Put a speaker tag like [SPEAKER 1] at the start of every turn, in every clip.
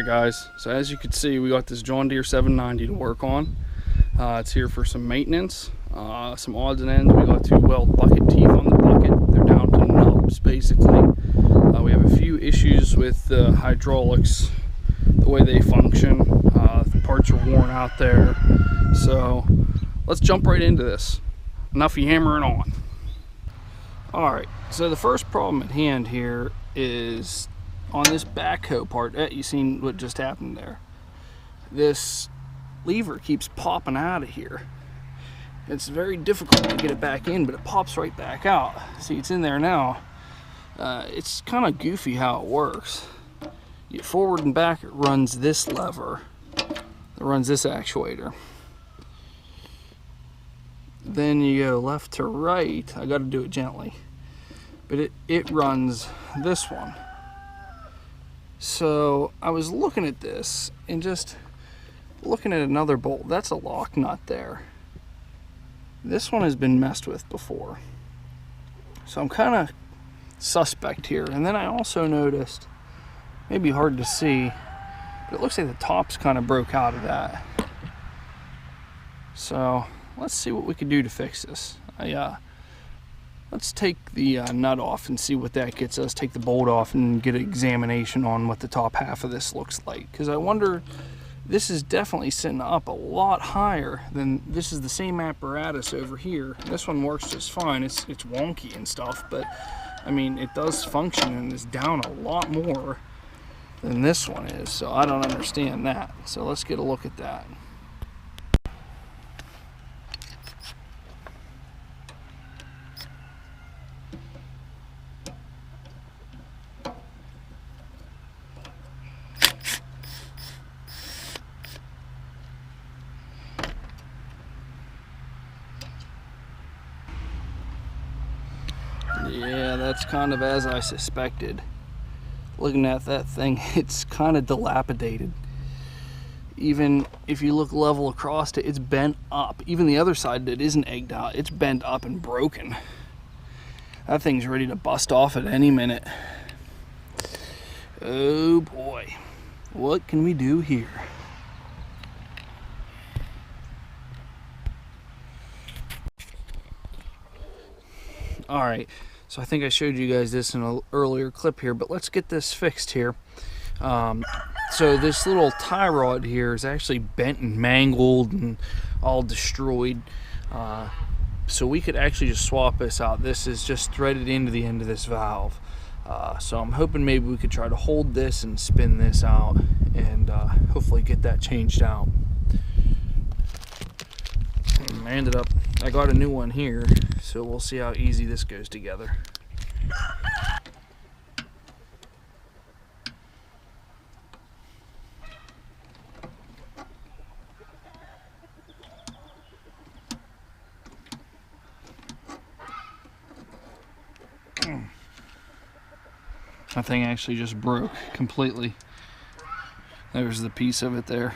[SPEAKER 1] Alright guys, so as you can see, we got this John Deere 790 to work on. It's here for some maintenance, some odds and ends. We got 2 weld bucket teeth on the bucket. They're down to nubs basically. We have a few issues with the hydraulics, the way they function. The parts are worn out there. So let's jump right into this. Enoughy hammering on. Alright, so the first problem at hand here is on this backhoe part. You seen what just happened there. This lever keeps popping out of here. It's very difficult to get it back in, but it pops right back out. See, it's in there now. It's kind of goofy how it works. You forward and back, it runs this lever. It runs this actuator. Then you go left to right. I got to do it gently, but it runs this one. So I was looking at this and just looking at another bolt. That's a lock nut there. This one has been messed with before, so I'm kind of suspect here. And then I also noticed, maybe hard to see, but it looks like the top's kind of broke out of that. So let's see what we can do to fix this. Let's take the nut off and see what that gets us. Take the bolt off and get an examination on what the top half of this looks like. Because I wonder, this is definitely sitting up a lot higher than, this is the same apparatus over here. This one works just fine. It's wonky and stuff, but I mean, it does function and is down a lot more than this one is. So I don't understand that. So let's get a look at that. Yeah, that's kind of as I suspected. Looking at that thing, it's kind of dilapidated. Even if you look level across it, it's bent up. Even the other side that isn't egged out, it's bent up and broken. That thing's ready to bust off at any minute. Oh boy, what can we do here? Alright, so I think I showed you guys this in an earlier clip here, but let's get this fixed here. So this little tie rod here is actually bent and mangled and all destroyed. So we could actually just swap this out. This is just threaded into the end of this valve. So I'm hoping maybe we could try to hold this and spin this out and hopefully get that changed out. And I got a new one here, so we'll see how easy this goes together. That thing actually just broke completely. There's the piece of it there.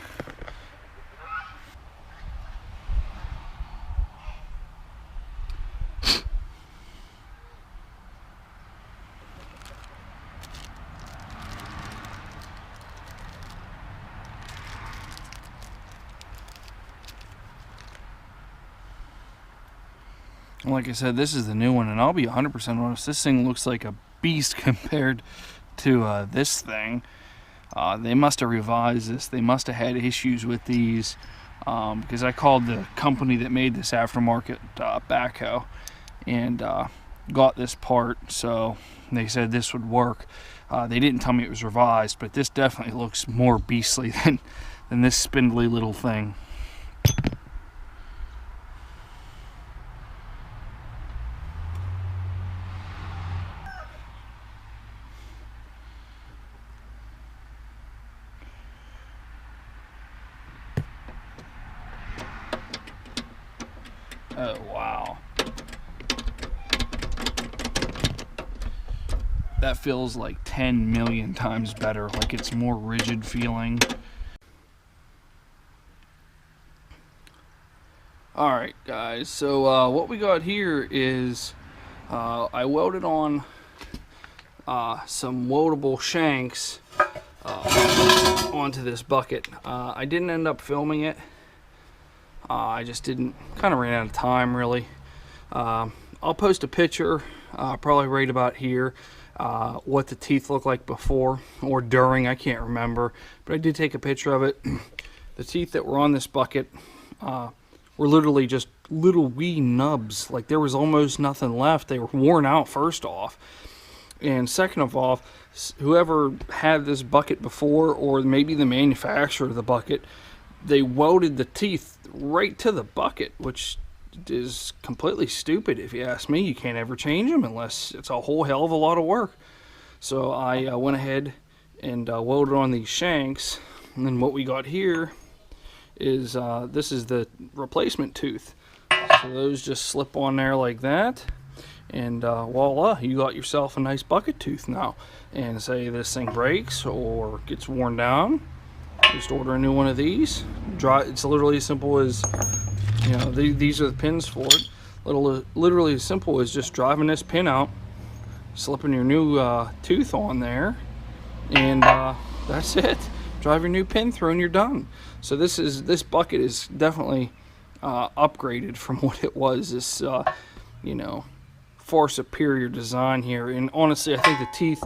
[SPEAKER 1] Like I said, this is the new one, and I'll be 100% honest, this thing looks like a beast compared to this thing. They must have revised this. They must have had issues with these, because I called the company that made this aftermarket backhoe and got this part, so they said this would work. They didn't tell me it was revised, but this definitely looks more beastly than this spindly little thing. Oh, wow. That feels like 10 million times better, like it's more rigid feeling. Alright guys, so what we got here is I welded on some weldable shanks onto this bucket. I didn't end up filming it. I just didn't, kind of ran out of time really. I'll post a picture probably right about here, what the teeth look like before or during, I can't remember, but I did take a picture of it. The teeth that were on this bucket were literally just little wee nubs. Like there was almost nothing left. They were worn out, first off, and second of all, whoever had this bucket before, or maybe the manufacturer of the bucket, they welded the teeth right to the bucket, which is completely stupid if you ask me. You can't ever change them unless it's a whole hell of a lot of work. So I went ahead and welded on these shanks, and then what we got here is this is the replacement tooth. So those just slip on there like that, and voila, you got yourself a nice bucket tooth now. And say this thing breaks or gets worn down, just order a new one of these. It's literally as simple as, you know, these are the pins for it. Literally as simple as just driving this pin out, slipping your new tooth on there, and that's it. Drive your new pin through and you're done. So this bucket is definitely upgraded from what it was. This you know, far superior design here, and honestly I think the teeth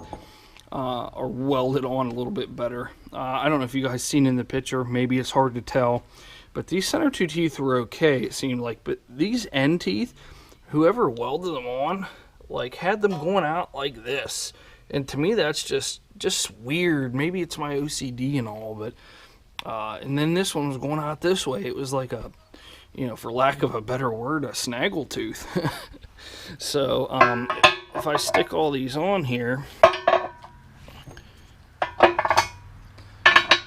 [SPEAKER 1] are welded on a little bit better. I don't know if you guys seen in the picture, maybe it's hard to tell, but these center two teeth were okay, it seemed like, but these end teeth, whoever welded them on, like had them going out like this, and to me that's just weird. Maybe it's my OCD and all, but and then this one was going out this way. It was like a, you know, for lack of a better word, a snaggle tooth. So if I stick all these on here,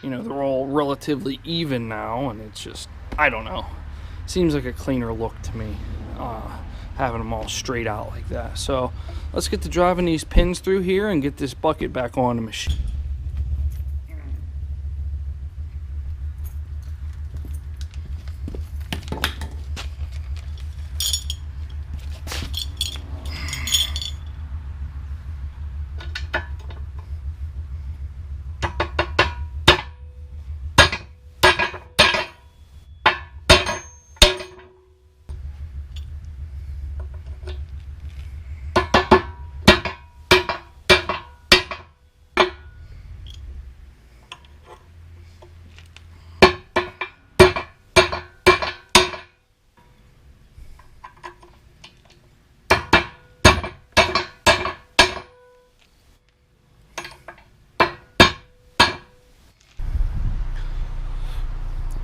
[SPEAKER 1] you know, they're all relatively even now, and it's just, I don't know, seems like a cleaner look to me, having them all straight out like that. So let's get to driving these pins through here and get this bucket back on the machine.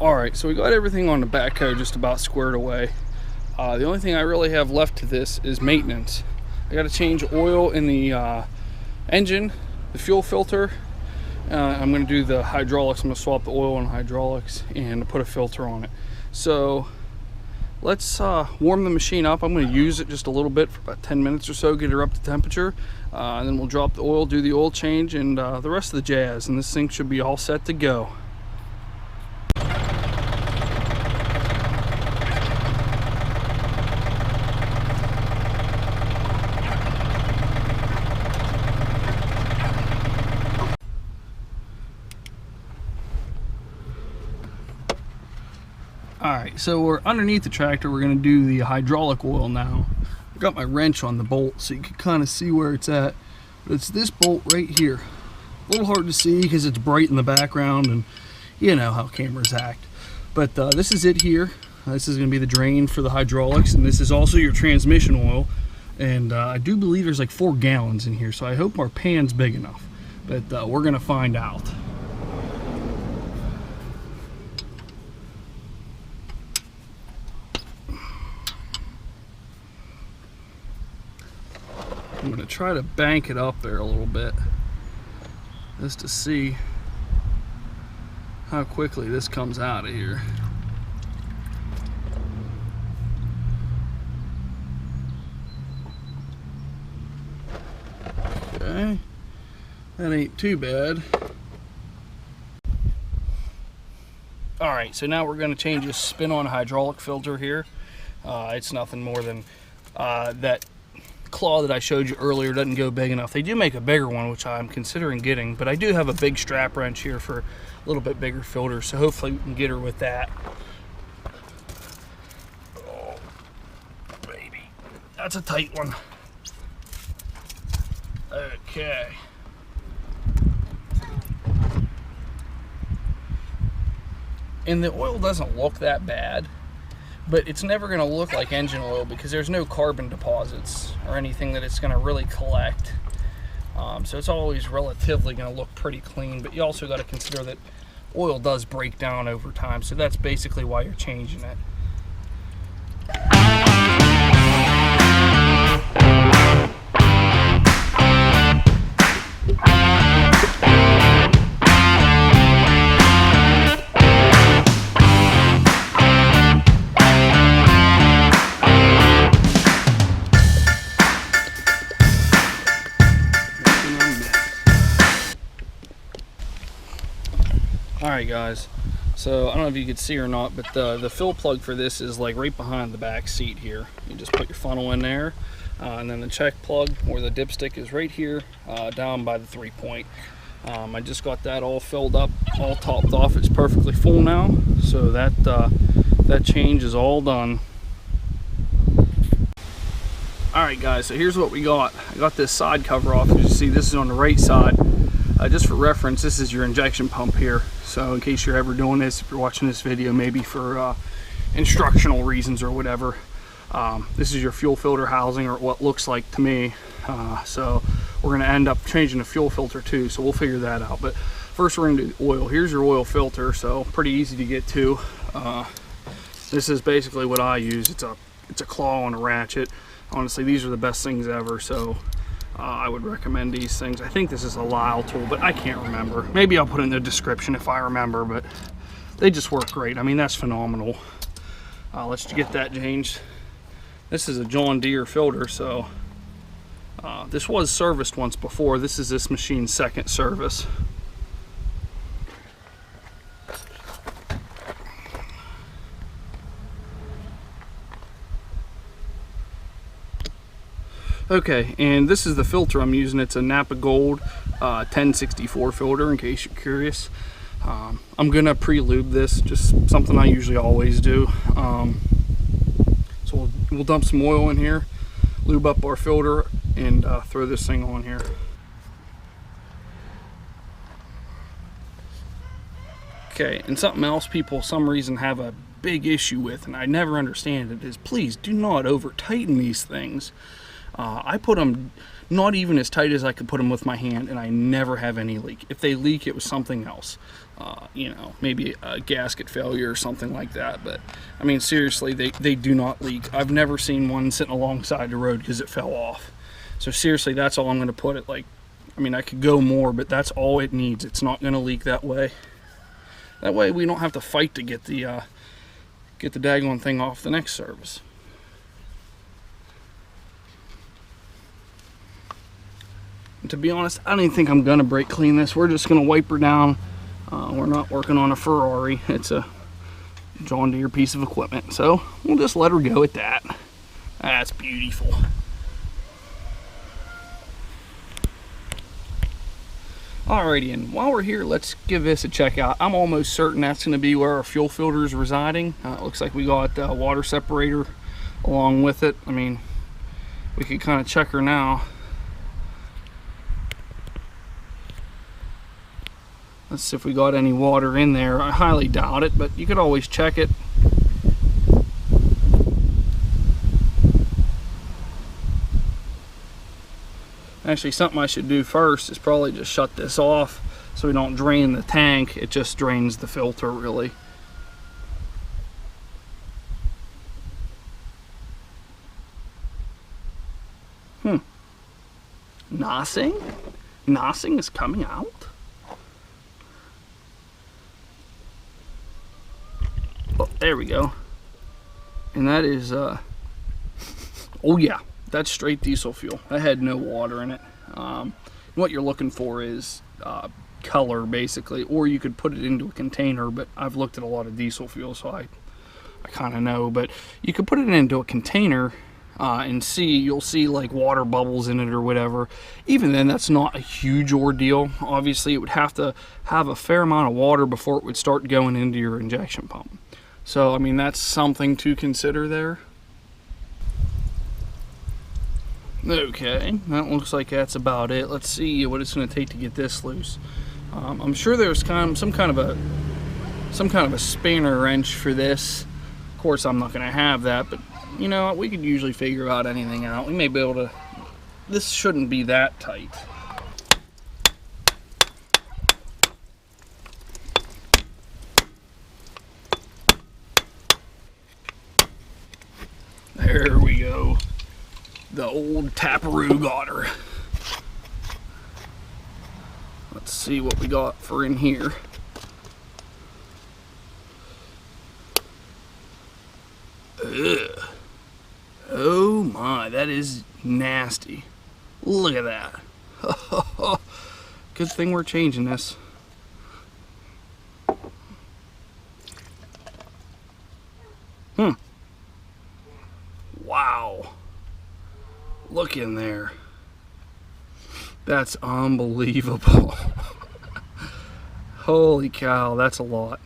[SPEAKER 1] Alright, so we got everything on the backhoe just about squared away. The only thing I really have left to this is maintenance. I got to change oil in the engine, the fuel filter. I'm going to do the hydraulics. I'm going to swap the oil and hydraulics and put a filter on it. So let's warm the machine up. I'm going to use it just a little bit for about 10 minutes or so, get her up to temperature, and then we'll drop the oil, do the oil change, and the rest of the jazz, and this thing should be all set to go. Alright, so we're underneath the tractor. We're going to do the hydraulic oil now. I've got my wrench on the bolt so you can kind of see where it's at. But it's this bolt right here. A little hard to see because it's bright in the background, and you know how cameras act. But this is it here. This is going to be the drain for the hydraulics, and this is also your transmission oil. And I do believe there's like 4 gallons in here, so I hope our pan's big enough. But we're going to find out. I'm going to try to bank it up there a little bit just to see how quickly this comes out of here. Okay, that ain't too bad. Alright, so now we're going to change this spin-on hydraulic filter here. It's nothing more than that claw that I showed you earlier doesn't go big enough. They do make a bigger one, which I'm considering getting, but I do have a big strap wrench here for a little bit bigger filter, so hopefully we can get her with that. Oh, baby. That's a tight one. Okay. And the oil doesn't look that bad, but it's never going to look like engine oil because there's no carbon deposits or anything that it's going to really collect. So it's always relatively going to look pretty clean, but you also got to consider that oil does break down over time, so that's basically why you're changing it. Alright guys, so I don't know if you could see or not, but the fill plug for this is like right behind the back seat here. You just put your funnel in there, and then the check plug or the dipstick is right here down by the 3-point. I just got that all filled up, all topped off. It's perfectly full now, so that change is all done. Alright guys, so here's what we got. I got this side cover off. As you see, this is on the right side. Just for reference, this is your injection pump here. So in case you're ever doing this, if you're watching this video maybe for instructional reasons or whatever, this is your fuel filter housing, or what looks like to me. So we're going to end up changing the fuel filter too, so we'll figure that out. But first we're going to do oil. Here's your oil filter, so pretty easy to get to. This is basically what I use. It's a claw and a ratchet. Honestly, these are the best things ever, so I would recommend these things. I think this is a Lyle tool, but I can't remember. Maybe I'll put it in the description if I remember, but they just work great. I mean, that's phenomenal. Let's get that changed. This is a John Deere filter, so this was serviced once before. This is this machine's second service. Okay, and this is the filter I'm using. It's a Napa Gold 1064 filter, in case you're curious. I'm gonna pre-lube this, just something I usually always do. So we'll dump some oil in here, lube up our filter, and throw this thing on here. Okay, and something else people some reason have a big issue with, and I never understand it, is please do not over tighten these things. I put them not even as tight as I could put them with my hand, and I never have any leak. If they leak, it was something else. You know, maybe a gasket failure or something like that. But I mean, seriously, they do not leak. I've never seen one sitting alongside the road because it fell off. So seriously, that's all I'm going to put it. Like, I mean, I could go more, but that's all it needs. It's not going to leak that way. That way we don't have to fight to get the daggone thing off the next service. And to be honest, I don't even think I'm gonna brake clean this. We're just gonna wipe her down. We're not working on a Ferrari. It's a John Deere piece of equipment, so we'll just let her go at that. That's beautiful. Alrighty, and while we're here, let's give this a check out. I'm almost certain that's going to be where our fuel filter is residing. It looks like we got a water separator along with it. I mean, we could kind of check her now. Let's see if we got any water in there. I highly doubt it, but you could always check it. Actually, something I should do first is probably just shut this off so we don't drain the tank. It just drains the filter, really. Nothing? Nothing is coming out? Oh, there we go. And that is, oh yeah. That's straight diesel fuel. That had no water in it. What you're looking for is color, basically, or you could put it into a container, but I've looked at a lot of diesel fuel, so I kind of know. But you could put it into a container and you'll see like water bubbles in it or whatever. Even then, that's not a huge ordeal. Obviously, it would have to have a fair amount of water before it would start going into your injection pump. So, I mean, that's something to consider there. Okay, that looks like that's about it. Let's see what it's going to take to get this loose. I'm sure there's some kind of a spanner wrench for this. Of course, I'm not going to have that, but you know, we could usually figure out anything out. We may be able to. This shouldn't be that tight. There we go. The old taparoo got her. Let's see what we got for in here. Ugh. Oh my, that is nasty. Look at that. Good thing we're changing this. Wow. Look in there. That's unbelievable. Holy cow, that's a lot.